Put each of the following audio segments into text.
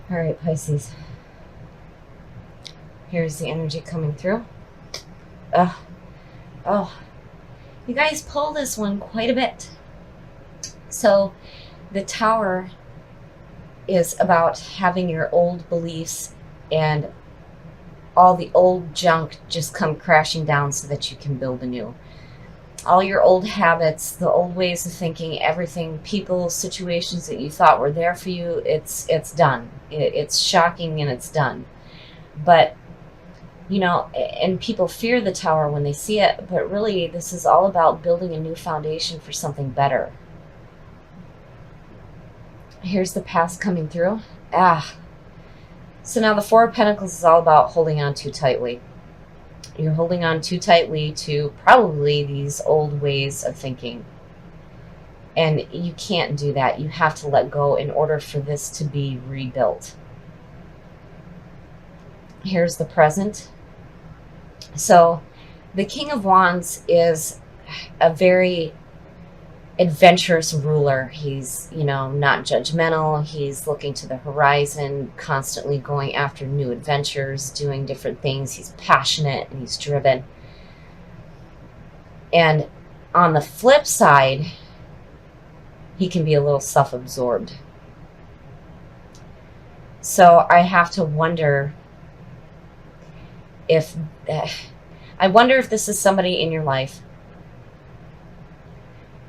All right, Pisces. Here's the energy coming through. Oh, oh, you guys pull this one quite a bit. So the Tower is about having your old beliefs and all the old junk just come crashing down so that you can build anew. All your old habits, the old ways of thinking, everything, people, situations that you thought were there for you, it's done. It's shocking and it's done. But and people fear the Tower when they see it, but really this is all about building a new foundation for something better. Here's the past coming through. So now the Four of Pentacles is all about holding on too tightly. You're holding on too tightly to probably these old ways of thinking. And you can't do that. You have to let go in order for this to be rebuilt. Here's the present. So the King of Wands is a very adventurous ruler. He's, not judgmental. He's looking to the horizon, constantly going after new adventures, doing different things. He's passionate and he's driven. And on the flip side, he can be a little self-absorbed. So I have to wonder if this is somebody in your life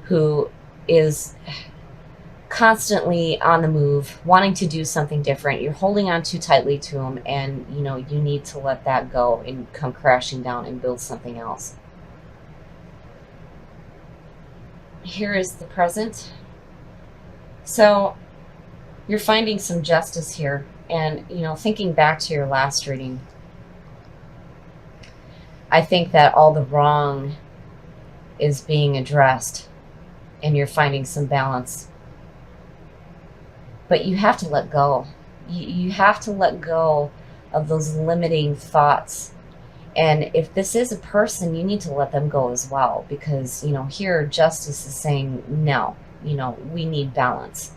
who is constantly on the move, wanting to do something different. You're holding on too tightly to them, and you need to let that go and come crashing down and build something else. Here is the present. So you're finding some justice here, and thinking back to your last reading, I think that all the wrong is being addressed and you're finding some balance. But you have to let go. You have to let go of those limiting thoughts. And if this is a person, you need to let them go as well. Because, here justice is saying, no, we need balance.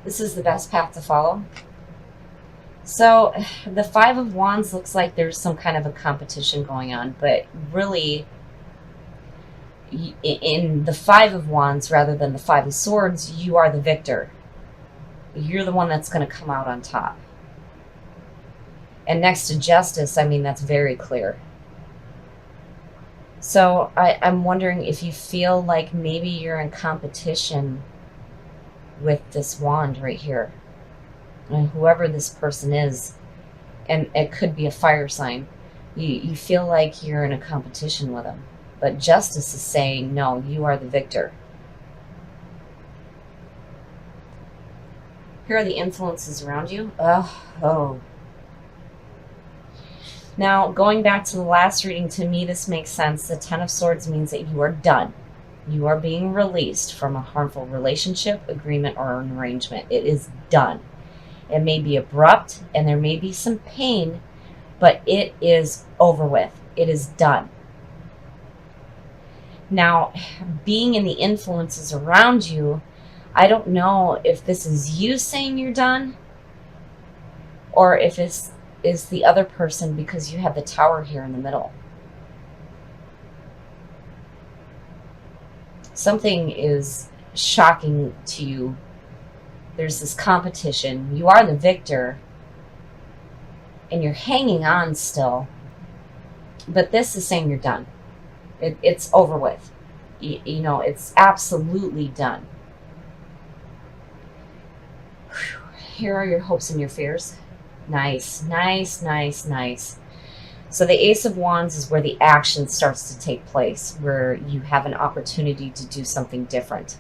This is the best path to follow. So the Five of Wands looks like there's some kind of a competition going on, but really in the Five of Wands rather than the Five of Swords, you are the victor. You're the one that's going to come out on top. And next to justice, that's very clear. So I'm wondering if you feel like maybe you're in competition with this wand right here. And whoever this person is, and it could be a fire sign, you feel like you're in a competition with them. But justice is saying, no, you are the victor. Here are the influences around you. Oh. Now, going back to the last reading, to me this makes sense. The Ten of Swords means that you are done. You are being released from a harmful relationship, agreement, or an arrangement. It is done. It may be abrupt and there may be some pain, but it is over with. It is done. Now, being in the influences around you, I don't know if this is you saying you're done or if it's the other person, because you have the Tower here in the middle. Something is shocking to you. There's this competition. You are the victor and you're hanging on still, but this is saying you're done. It's over with. It's absolutely done. Here are your hopes and your fears. Nice. So the Ace of Wands is where the action starts to take place, where you have an opportunity to do something different.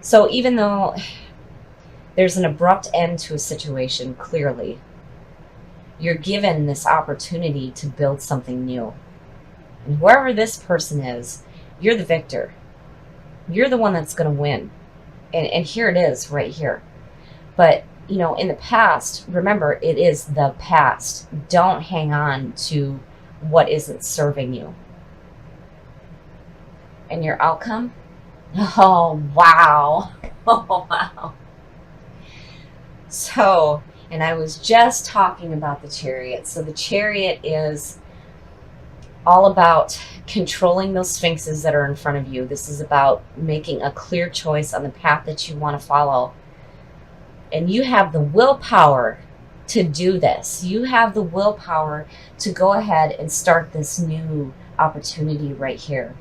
So even though there's an abrupt end to a situation, clearly, you're given this opportunity to build something new. And whoever this person is, you're the victor. You're the one that's going to win. And here it is right here. But, in the past, remember, it is the past. Don't hang on to what isn't serving you. And your outcome? Oh, wow. Oh, wow. So, and I was just talking about the chariot. So the chariot is all about controlling those sphinxes that are in front of you. This is about making a clear choice on the path that you want to follow. And you have the willpower to do this. You have the willpower to go ahead and start this new opportunity right here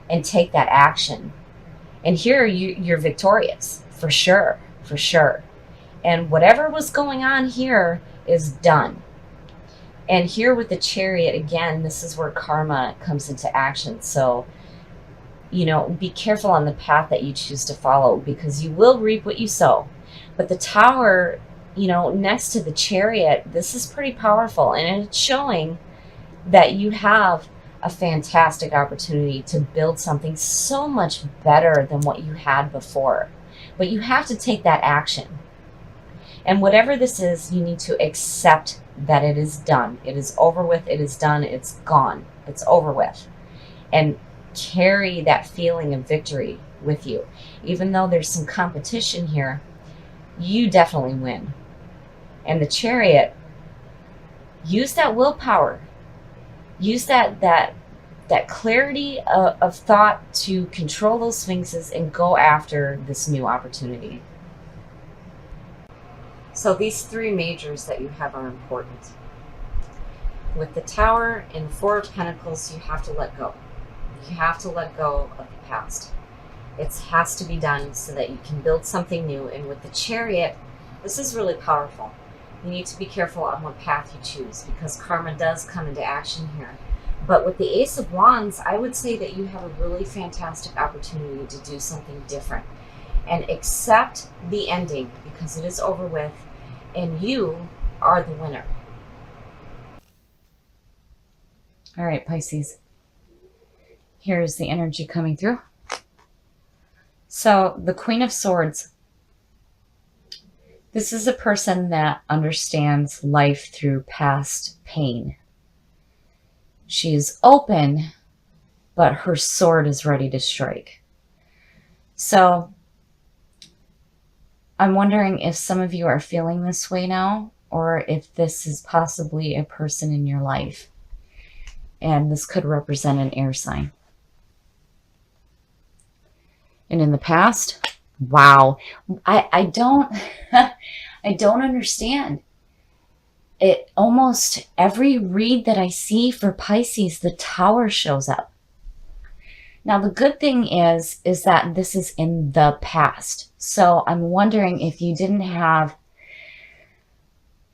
and take that action. And here you're victorious, for sure, for sure. And whatever was going on here is done. And here with the chariot, again, this is where karma comes into action. So, be careful on the path that you choose to follow, because you will reap what you sow. But the tower, next to the chariot, this is pretty powerful. And it's showing that you have a fantastic opportunity to build something so much better than what you had before. But you have to take that action. And whatever this is, you need to accept that it is done. It is over with. It is done. It's gone. It's over with. And carry that feeling of victory with you. Even though there's some competition here, you definitely win. And the chariot, use that willpower. Use that clarity of thought to control those sphinxes and go after this new opportunity. So these three majors that you have are important. With the Tower and Four of Pentacles, you have to let go. You have to let go of the past. It has to be done so that you can build something new. And with the Chariot, this is really powerful. You need to be careful on what path you choose, because karma does come into action here. But with the Ace of Wands, I would say that you have a really fantastic opportunity to do something different and accept the ending, because it is over with and you are the winner. All right, Pisces. Here's the energy coming through. So the Queen of Swords, this is a person that understands life through past pain. She is open, but her sword is ready to strike. So I'm wondering if some of you are feeling this way now, or if this is possibly a person in your life. And this could represent an air sign. And in the past, wow, I don't I don't understand. It almost every read that I see for Pisces, the Tower shows up. Now the good thing is that this is in the past. So I'm wondering if you didn't have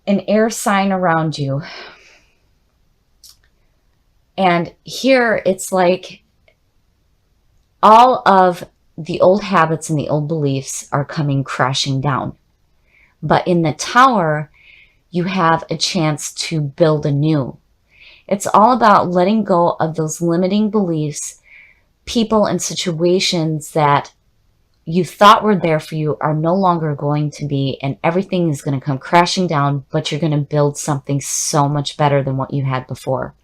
an air sign around you. And here it's like all of the old habits and the old beliefs are coming crashing down. But in the Tower, you have a chance to build anew. It's all about letting go of those limiting beliefs. People and situations that you thought were there for you are no longer going to be, and everything is going to come crashing down, but you're going to build something so much better than what you had before.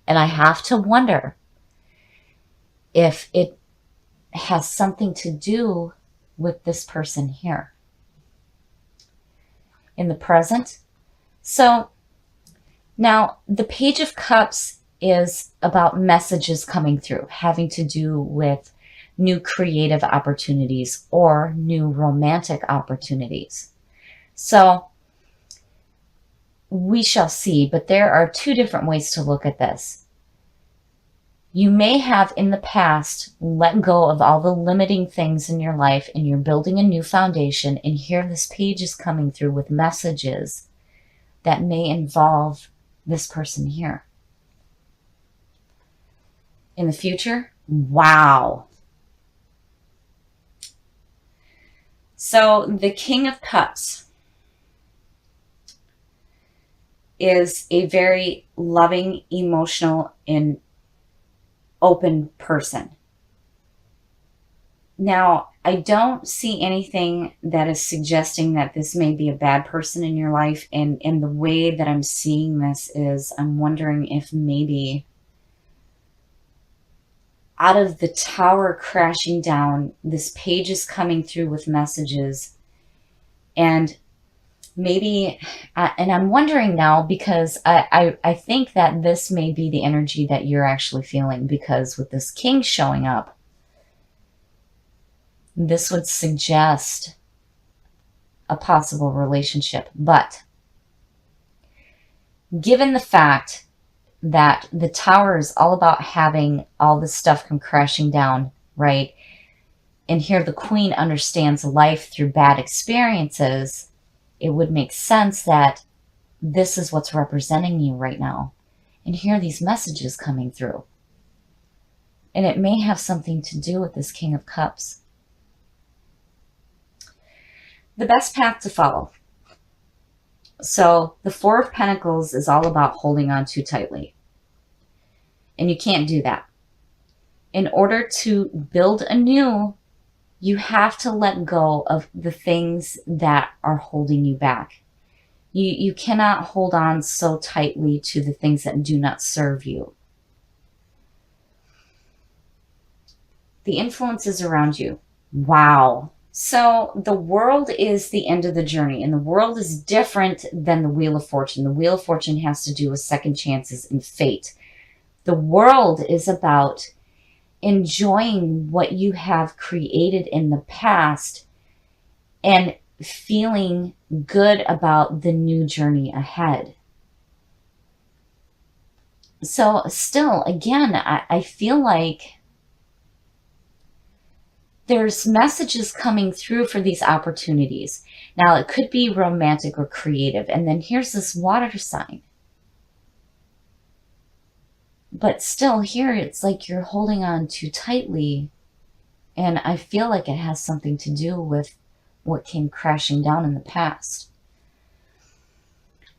And I have to wonder if it has something to do with this person here in the present. So now the Page of Cups is about messages coming through, having to do with new creative opportunities or new romantic opportunities. So we shall see, but there are two different ways to look at this. You may have in the past let go of all the limiting things in your life and you're building a new foundation, and here this page is coming through with messages that may involve this person here. In the future, wow. So the King of Cups is a very loving, emotional, and open person. Now, I don't see anything that is suggesting that this may be a bad person in your life. And the way that I'm seeing this is I'm wondering if maybe out of the Tower crashing down, this page is coming through with messages. And maybe, and I'm wondering now, because I think that this may be the energy that you're actually feeling, because with this king showing up, this would suggest a possible relationship. But given the fact that the Tower is all about having all this stuff come crashing down, right? And here the Queen understands life through bad experiences, it would make sense that this is what's representing you right now. And here are these messages coming through. And it may have something to do with this King of Cups. The best path to follow. So the Four of Pentacles is all about holding on too tightly. And you can't do that. In order to build anew, you have to let go of the things that are holding you back. You cannot hold on so tightly to the things that do not serve you. The influences around you. Wow. So the world is the end of the journey, and the world is different than the Wheel of Fortune. The Wheel of Fortune has to do with second chances and fate. The world is about enjoying what you have created in the past and feeling good about the new journey ahead. So still, again, I feel like there's messages coming through for these opportunities. Now, it could be romantic or creative. And then here's this water sign. But still here, it's like you're holding on too tightly. And I feel like it has something to do with what came crashing down in the past.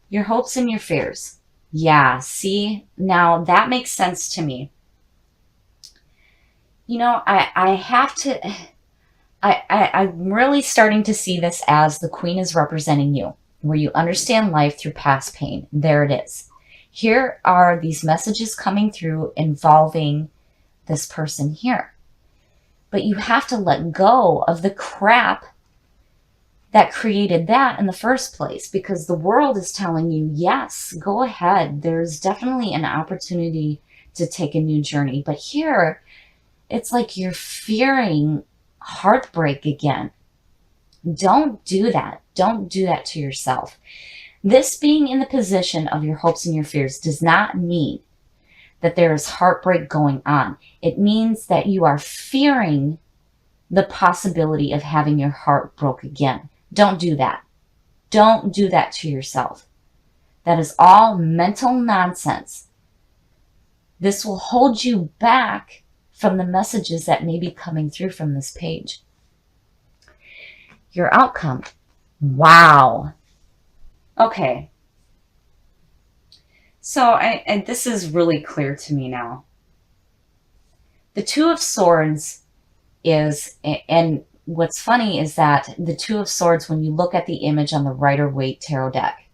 Your hopes and your fears. Yeah, see, now that makes sense to me. You know, I'm really starting to see this as the Queen is representing you, where you understand life through past pain. There it is. Here are these messages coming through involving this person here. But you have to let go of the crap that created that in the first place, because the world is telling you, yes, go ahead. There's definitely an opportunity to take a new journey. But here, it's like you're fearing heartbreak again. Don't do that. Don't do that to yourself. This being in the position of your hopes and your fears does not mean that there is heartbreak going on. It means that you are fearing the possibility of having your heart broke again. Don't do that. Don't do that to yourself. That is all mental nonsense. This will hold you back from the messages that may be coming through from this page. Your outcome. Wow. Okay. So and this is really clear to me now. The Two of Swords is, and what's funny is that the Two of Swords, when you look at the image on the Rider-Waite tarot deck,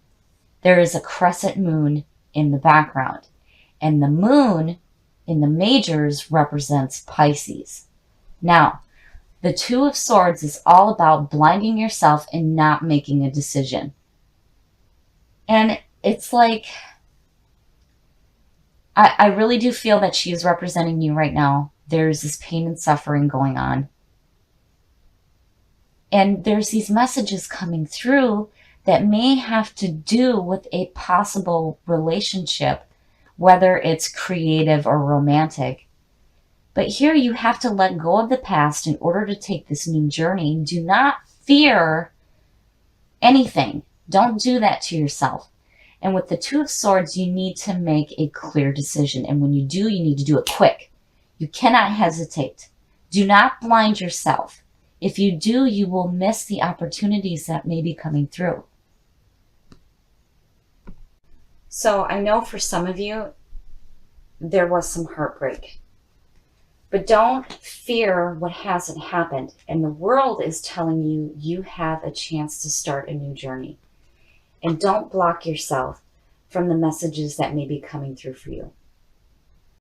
there is a crescent moon in the background. And the moon in the majors represents Pisces. Now, the Two of Swords is all about blinding yourself and not making a decision. And it's like, I really do feel that she is representing you right now. There's this pain and suffering going on. And there's these messages coming through that may have to do with a possible relationship, whether it's creative or romantic. But here you have to let go of the past in order to take this new journey. Do not fear anything. Don't do that to yourself. And with the Two of Swords, you need to make a clear decision. And when you do, you need to do it quick. You cannot hesitate. Do not blind yourself. If you do, you will miss the opportunities that may be coming through. So I know for some of you, there was some heartbreak. But don't fear what hasn't happened. And the world is telling you, you have a chance to start a new journey. And don't block yourself from the messages that may be coming through for you.